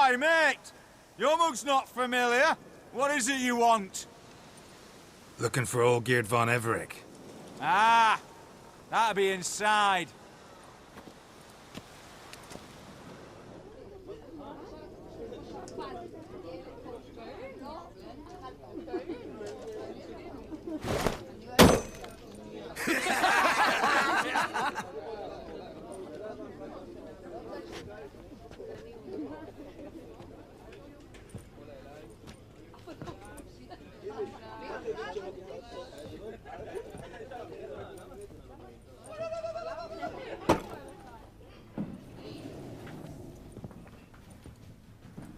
Oi, mate! Your mug's not familiar. What is it you want? Looking for Olgierd von Everec. Ah, that'll be inside.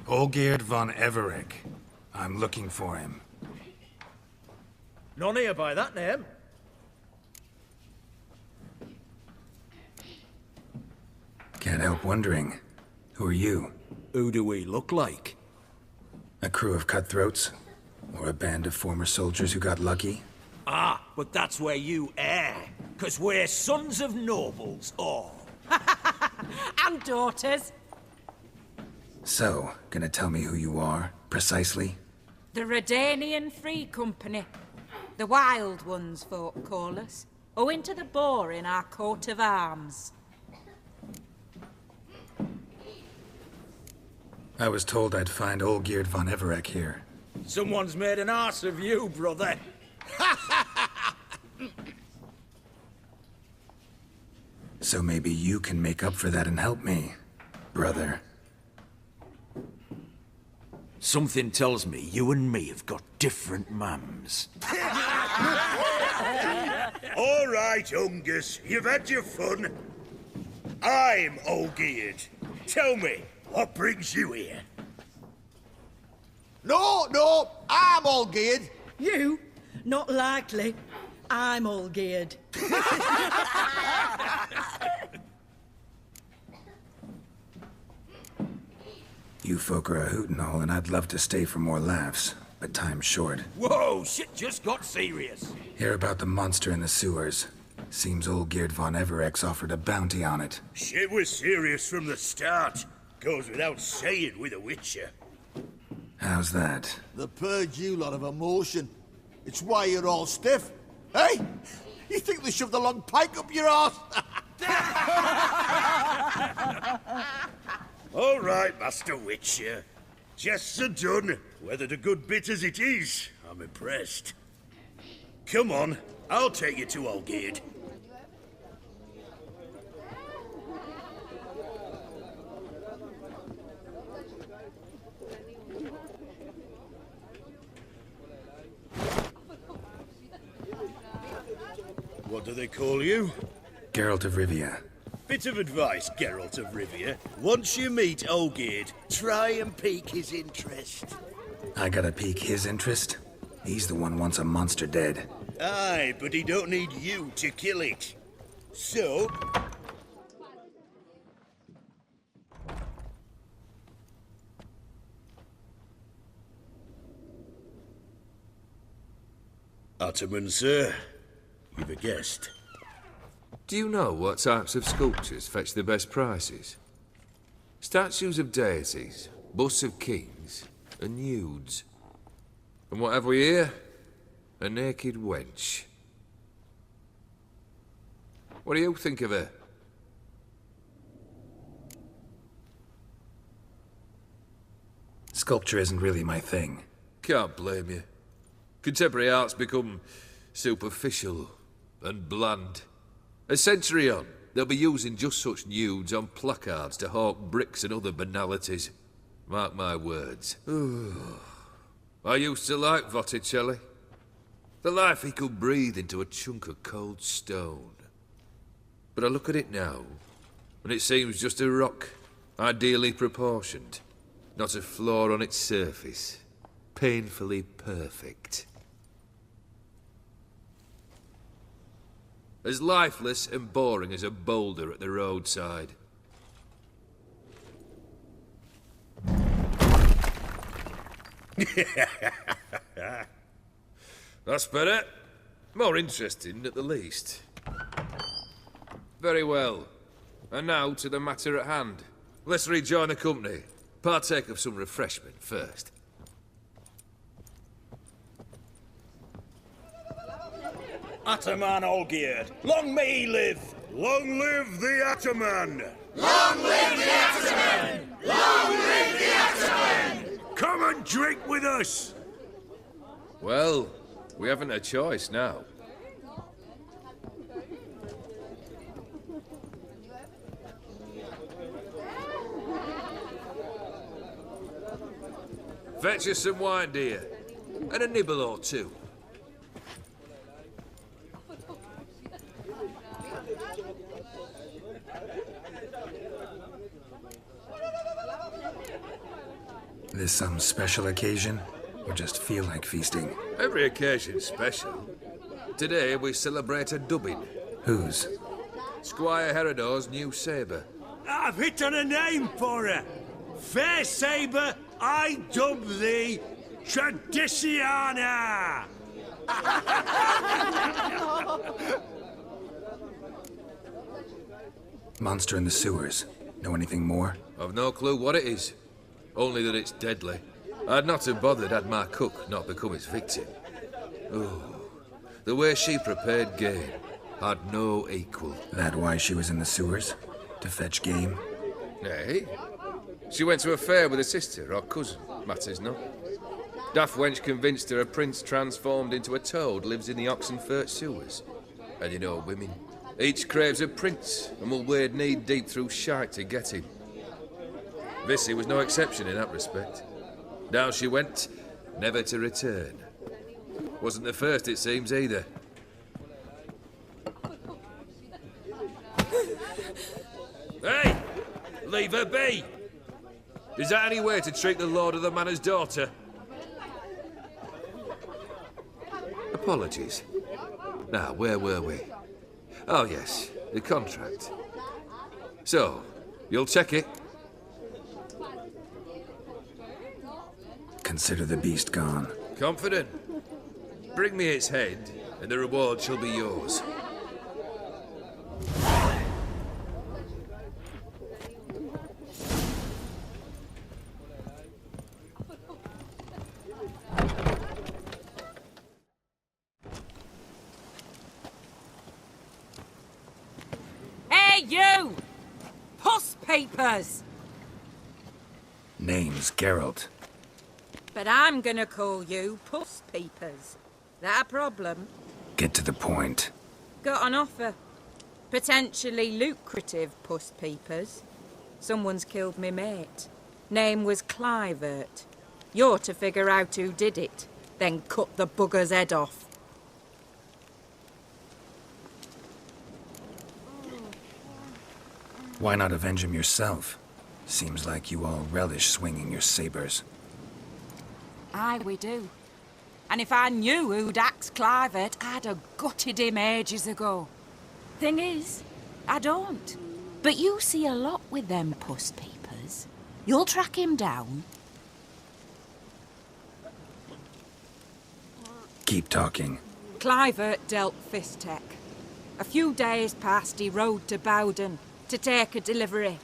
Olgierd von Everec. I'm looking for him. None here by that name. Can't help wondering. Who are you? Who do we look like? A crew of cutthroats? Or a band of former soldiers who got lucky? Ah, but that's where you err. 'Cause we're sons of nobles, all. And daughters. So, gonna tell me who you are, precisely? The Redanian Free Company. The Wild Ones, folk call us. Owing to the boar in our coat of arms. I was told I'd find Olgierd von Everec here. Someone's made an arse of you, brother. So maybe you can make up for that and help me, brother. Something tells me you and me have got different mums. All right, Ungus, you've had your fun. I'm Olgierd. Tell me, what brings you here? No, I'm Olgierd. You? Not likely. I'm all geared. You folk are a hoot and all, and I'd love to stay for more laughs, but time's short. Whoa, shit just got serious. Hear about the monster in the sewers. Seems Olgierd von Everec's offered a bounty on it. Shit was serious from the start. Goes without saying with a Witcher. How's that? They purge you lot of emotion. It's why you're all stiff. Hey? You think they shoved a long pike up your arse? All right, Master Witcher. Jests are done. Whether the good bit as it is, I'm impressed. Come on, I'll take you to Olgierd. What do they call you? Geralt of Rivia. Bit of advice, Geralt of Rivia. Once you meet Olgierd, try and pique his interest. I gotta pique his interest? He's the one wants a monster dead. Aye, but he don't need you to kill it. So... Ottoman, sir. You've a guest. Do you know what types of sculptures fetch the best prices? Statues of deities, busts of kings, and nudes. And what have we here? A naked wench. What do you think of her? Sculpture isn't really my thing. Can't blame you. Contemporary art's become superficial and bland. A century on, they'll be using just such nudes on placards to hawk bricks and other banalities. Mark my words. I used to like Botticelli. The life he could breathe into a chunk of cold stone. But I look at it now, and it seems just a rock, ideally proportioned. Not a flaw on its surface. Painfully perfect. As lifeless and boring as a boulder at the roadside. That's better. More interesting, at the least. Very well. And now to the matter at hand. Let's rejoin the company. partake of some refreshment first. Ataman Olgierd, long may he live! Long live the Ataman! Long live the Ataman! Long live the Ataman! Come and drink with us! Well, we haven't a choice now. Fetch us some wine, dear. And a nibble or two. This some special occasion? Or just feel like feasting? Every occasion's special. Today we celebrate a dubbing. Whose? Squire Herodor's new sabre. I've hit on a name for her. Fair Sabre, I dub thee Tradiciana! Monster in the sewers. Know anything more? I've no clue what it is. Only that it's deadly. I'd not have bothered had my cook not become its victim. Oh, the way she prepared game had no equal. That why she was in the sewers? To fetch game? Nay. She went to a fair with a sister or cousin, matters not. Daft wench convinced her a prince transformed into a toad lives in the Oxenfurt sewers. And you know women. Each craves a prince and will wade knee-deep through shite to get him. Vissy was no exception in that respect. Down she went, never to return. Wasn't the first, it seems, either. Hey! Leave her be! Is that any way to treat the lord of the manor's daughter? Apologies. Now, where were we? Oh, yes, the contract. So, you'll check it? Consider the beast gone. Confident? Bring me its head, and the reward shall be yours. Hey, you! Puss papers! Name's Geralt. But I'm gonna call you Puss Peepers. That a problem? Get to the point. Got an offer. Potentially lucrative Puss Peepers. Someone's killed me mate. Name was Clivert. You're to figure out who did it, then cut the bugger's head off. Why not avenge him yourself? Seems like you all relish swinging your sabers. Aye, we do. And if I knew who'd axed Clivert, I'd have gutted him ages ago. Thing is, I don't. But you see a lot with them Puss Peepers. You'll track him down. Keep talking. Clivert dealt Fistech. A few days past, he rode to Bowden to take a delivery.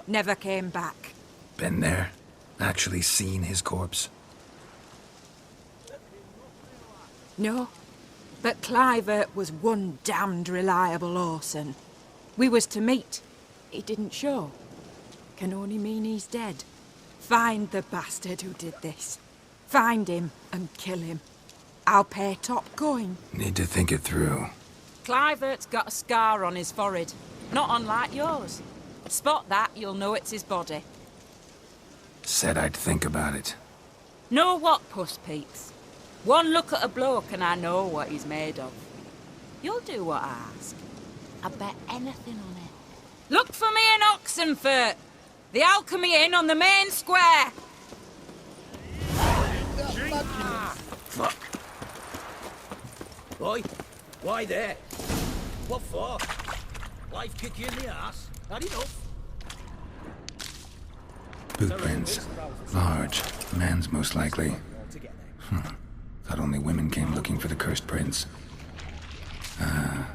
Never came back. Been there? Actually seen his corpse? No, but Clivert was one damned reliable Orson. We was to meet. He didn't show. Can only mean he's dead. Find the bastard who did this. Find him and kill him. I'll pay top coin. Need to think it through. Clivert's got a scar on his forehead. Not unlike yours. Spot that, you'll know it's his body. Said I'd think about it. Know what, Puss Peeps? One look at a bloke and I know what he's made of. You'll do what I ask. I bet anything on it. Look for me in Oxenfurt! The Alchemy Inn on the main square! Fuck. Boy, why there? What for? Life kick you in the ass? Had enough? Bootprints. Large. Man's most likely. Thought only women came looking for the cursed prince. A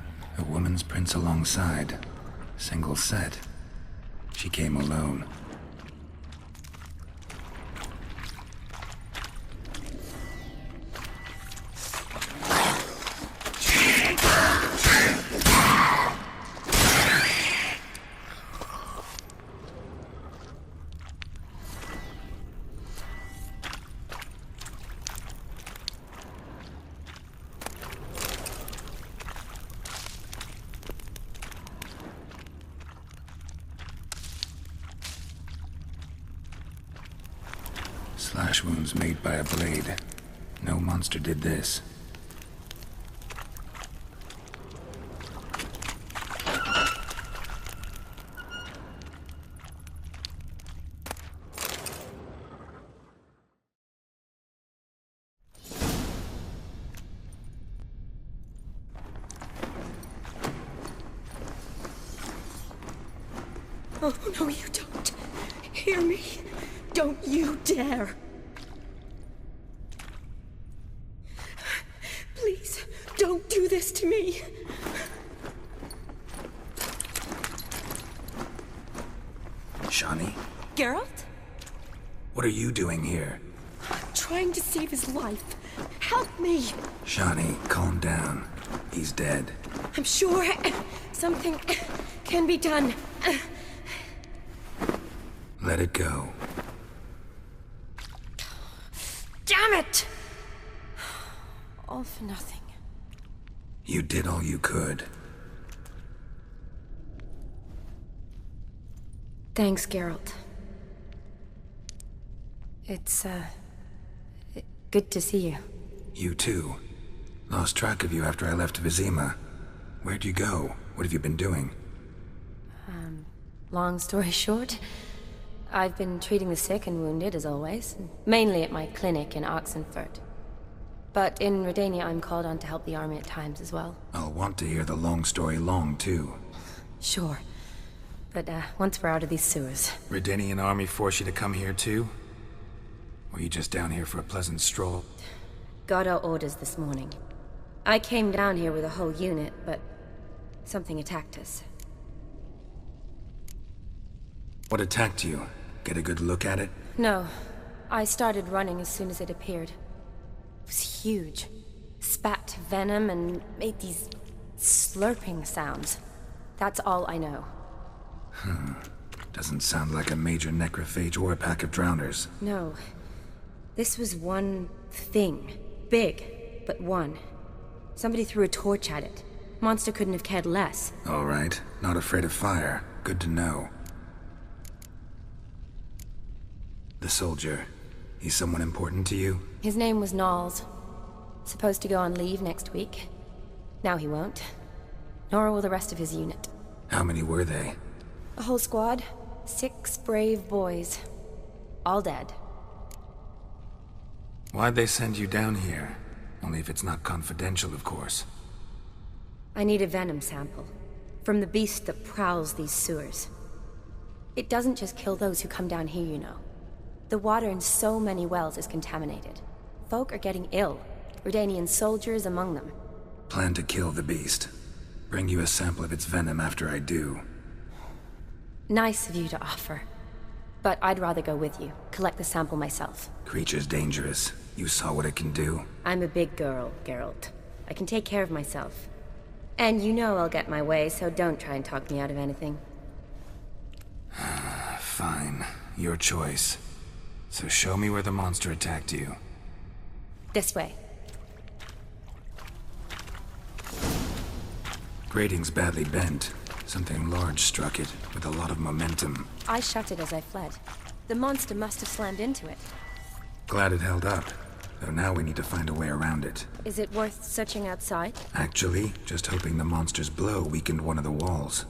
woman's prints alongside. Single set. She came alone. Slash wounds made by a blade. No monster did this. Oh, no, you don't. Hear me. Don't you dare. Please, don't do this to me. Shani? Geralt? What are you doing here? I'm trying to save his life. Help me. Shani, calm down. He's dead. I'm sure something can be done. Let it go. Damn it! All for nothing. You did all you could. Thanks, Geralt. It's, good to see you. You too. Lost track of you after I left Vizima. Where'd you go? What have you been doing? Long story short, I've been treating the sick and wounded, as always. Mainly at my clinic in Oxenfurt. But in Redania, I'm called on to help the army at times as well. I'll want to hear the long story long, too. Sure. But, once we're out of these sewers. Redanian army force you to come here, too? Or you just down here for a pleasant stroll? Got our orders this morning. I came down here with a whole unit, but something attacked us. What attacked you? Get a good look at it? No. I started running as soon as it appeared. It was huge. Spat venom and made these slurping sounds. That's all I know. Doesn't sound like a major necrophage or a pack of drowners. No. This was one thing. Big, but one. Somebody threw a torch at it. Monster couldn't have cared less. All right. Not afraid of fire. Good to know. The soldier. He's someone important to you? His name was Knowles. Supposed to go on leave next week. Now he won't. Nor will the rest of his unit. How many were they? A whole squad. 6 brave boys. All dead. Why'd they send you down here? Only if it's not confidential, of course. I need a venom sample. From the beast that prowls these sewers. It doesn't just kill those who come down here, you know. The water in so many wells is contaminated. Folk are getting ill. Redanian soldiers among them. Plan to kill the beast. Bring you a sample of its venom after I do. Nice of you to offer. But I'd rather go with you. Collect the sample myself. Creature's dangerous. You saw what it can do. I'm a big girl, Geralt. I can take care of myself. And you know I'll get my way, so don't try and talk me out of anything. Fine. Your choice. So show me where the monster attacked you. This way. Grating's badly bent. Something large struck it, with a lot of momentum. I shut it as I fled. The monster must have slammed into it. Glad it held up. Though now we need to find a way around it. Is it worth searching outside? Actually, just hoping the monster's blow weakened one of the walls.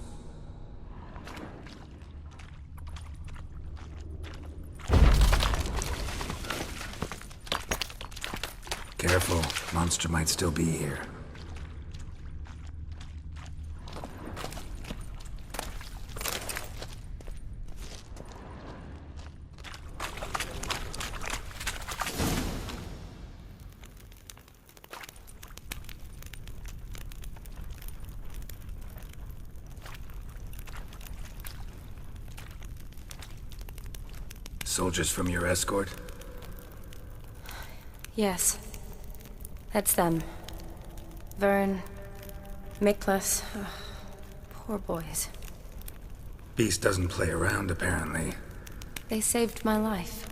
Careful, monster might still be here. Soldiers from your escort? Yes. That's them. Vern, Miklas. Poor boys. Beast doesn't play around, apparently. They saved my life.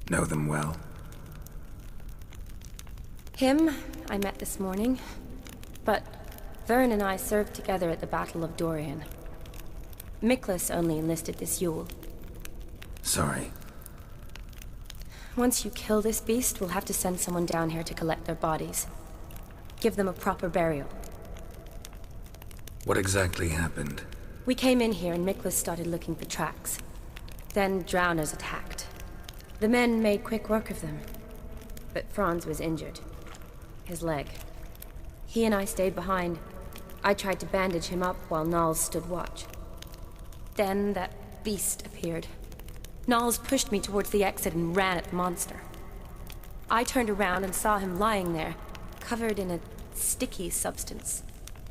Know them well? Him, I met this morning. But Vern and I served together at the Battle of Dorian. Miklas only enlisted this Yule. Sorry. Once you kill this beast, we'll have to send someone down here to collect their bodies. Give them a proper burial. What exactly happened? We came in here and Miklas started looking for tracks. Then drowners attacked. The men made quick work of them. But Franz was injured. His leg. He and I stayed behind. I tried to bandage him up while Nals stood watch. Then that beast appeared. Nals pushed me towards the exit and ran at the monster. I turned around and saw him lying there, covered in a sticky substance.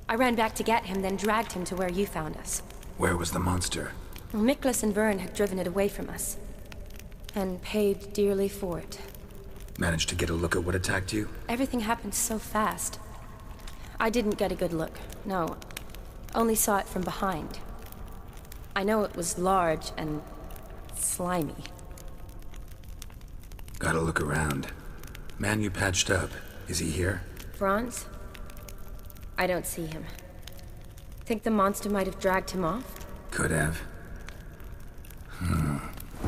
I ran back to get him, then dragged him to where you found us. Where was the monster? Well, Miklas and Vern had driven it away from us. And paid dearly for it. Managed to get a look at what attacked you? Everything happened so fast. I didn't get a good look, no. Only saw it from behind. I know it was large and slimy. Gotta look around. Man you patched up, is he here? Franz? I don't see him. Think the monster might have dragged him off? Could have.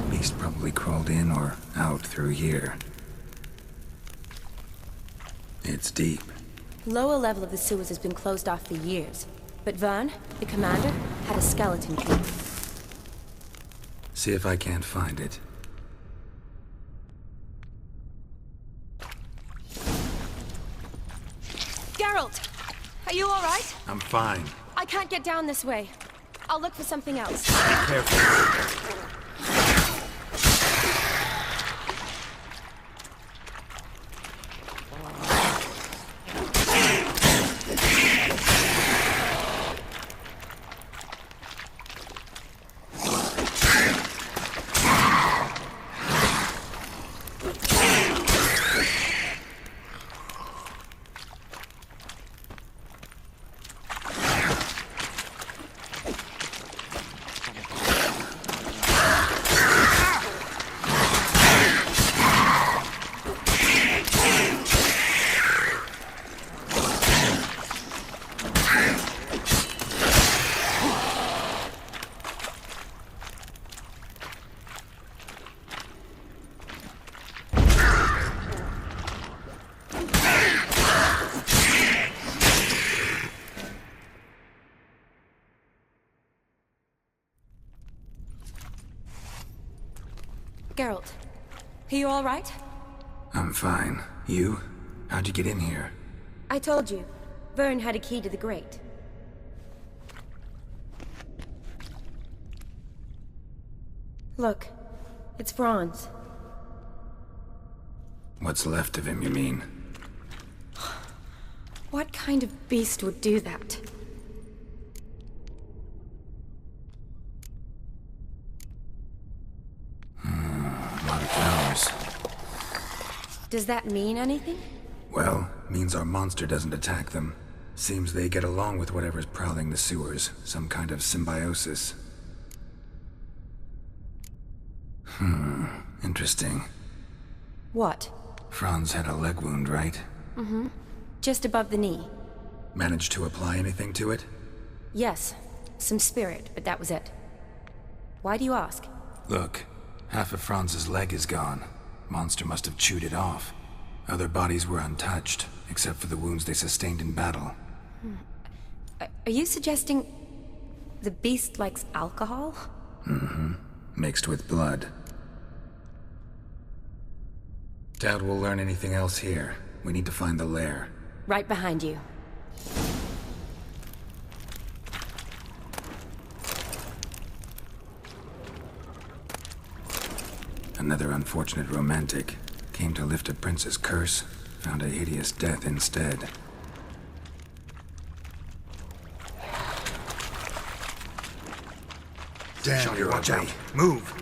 Beast probably crawled in or out through here. It's deep. Lower level of the sewers has been closed off for years. But Vern, the commander, had a skeleton key. See if I can't find it. Geralt! Are you alright? I'm fine. I can't get down this way. I'll look for something else. Be careful. Geralt, are you all right? I'm fine. You? How'd you get in here? I told you. Vern had a key to the grate. Look, it's Franz. What's left of him, you mean? What kind of beast would do that? A lot of flowers. Does that mean anything? Well, means our monster doesn't attack them. Seems they get along with whatever's prowling the sewers. Some kind of symbiosis. Interesting. What? Franz had a leg wound, right? Mm-hmm. Just above the knee. Managed to apply anything to it? Yes. Some spirit, but that was it. Why do you ask? Look, half of Franz's leg is gone. Monster must have chewed it off. Other bodies were untouched, except for the wounds they sustained in battle. Are you suggesting the beast likes alcohol? Mm-hmm. Mixed with blood. Doubt we'll learn anything else here. We need to find the lair. Right behind you. Another unfortunate romantic. Came to lift a prince's curse, found a hideous death instead. Damn, you're watch out. Move!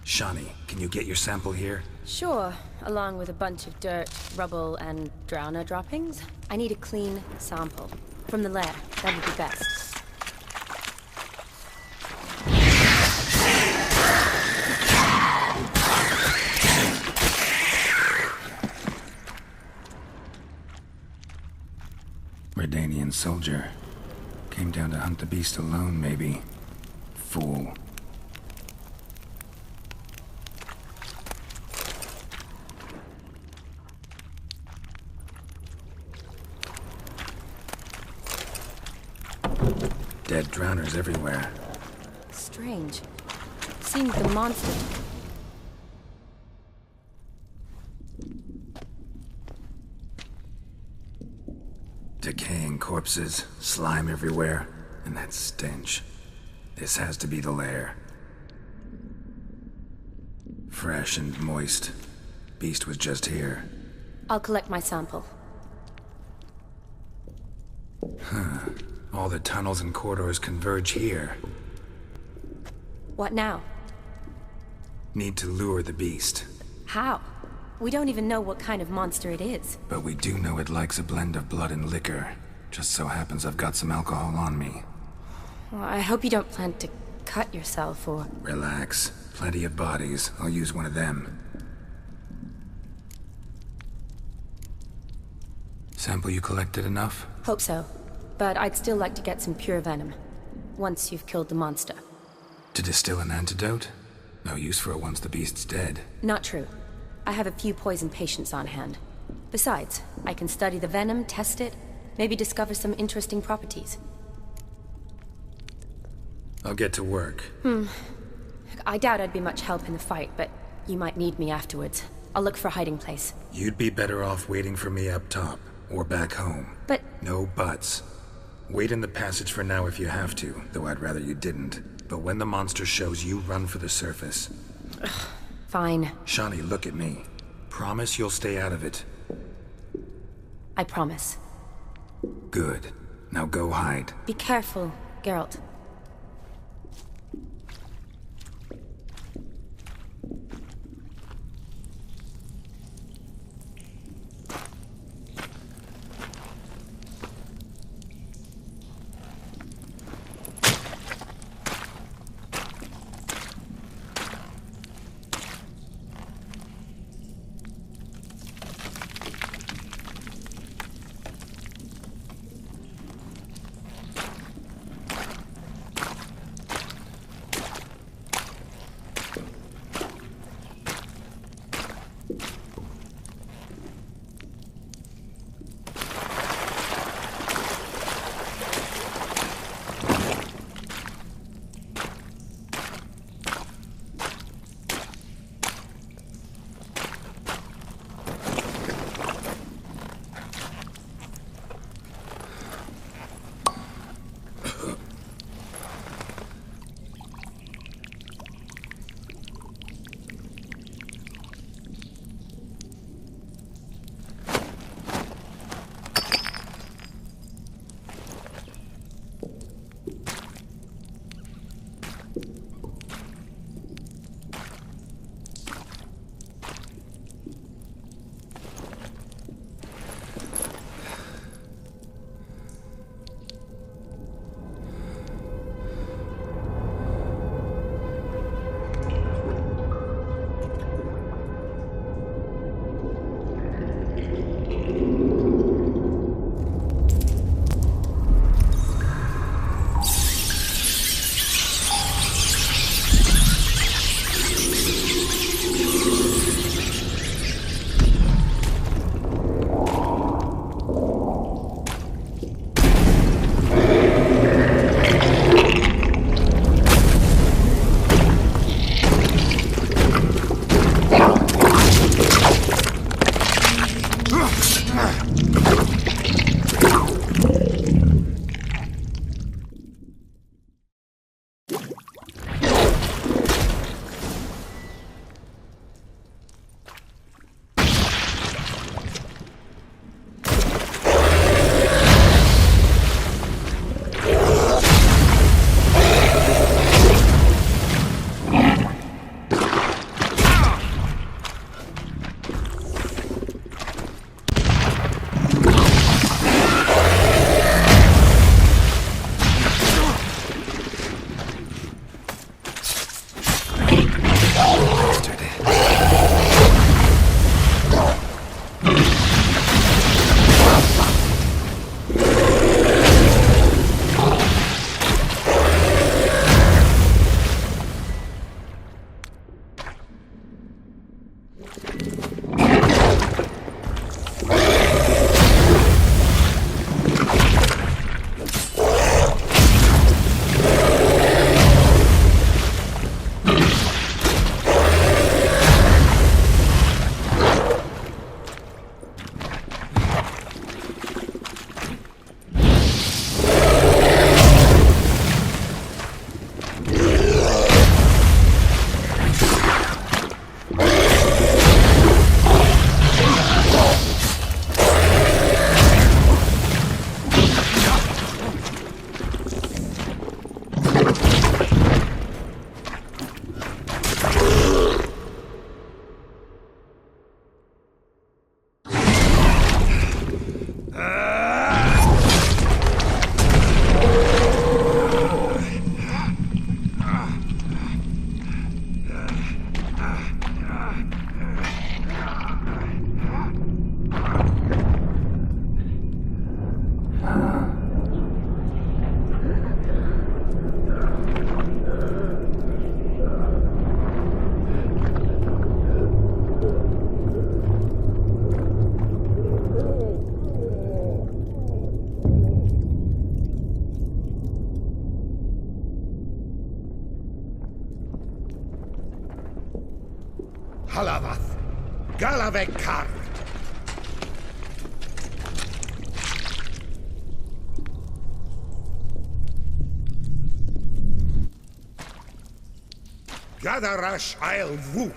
Shani, can you get your sample here? Sure, along with a bunch of dirt, rubble, and drowner droppings. I need a clean sample. From the lair, that would be best. soldier. Came down to hunt the beast alone, maybe. Fool. Dead drowners everywhere. Strange. Seems the monster... Decaying corpses, slime everywhere, and that stench. This has to be the lair. Fresh and moist. Beast was just here. I'll collect my sample. All the tunnels and corridors converge here. What now? Need to lure the beast. How? We don't even know what kind of monster it is. But we do know it likes a blend of blood and liquor. Just so happens I've got some alcohol on me. Well, I hope you don't plan to cut yourself or... Relax. Plenty of bodies. I'll use one of them. Sample you collected enough? Hope so. But I'd still like to get some pure venom. Once you've killed the monster. To distill an antidote? No use for it once the beast's dead. Not true. I have a few poison patients on hand. Besides, I can study the venom, test it, maybe discover some interesting properties. I'll get to work. I doubt I'd be much help in the fight, but you might need me afterwards. I'll look for a hiding place. You'd be better off waiting for me up top, or back home. But... No buts. Wait in the passage for now if you have to, though I'd rather you didn't. But when the monster shows, you run for the surface. Fine. Shani, look at me. Promise you'll stay out of it. I promise. Good. Now go hide. Be careful, Geralt. Halavath, Galavekar. Gadarash Isle Woo.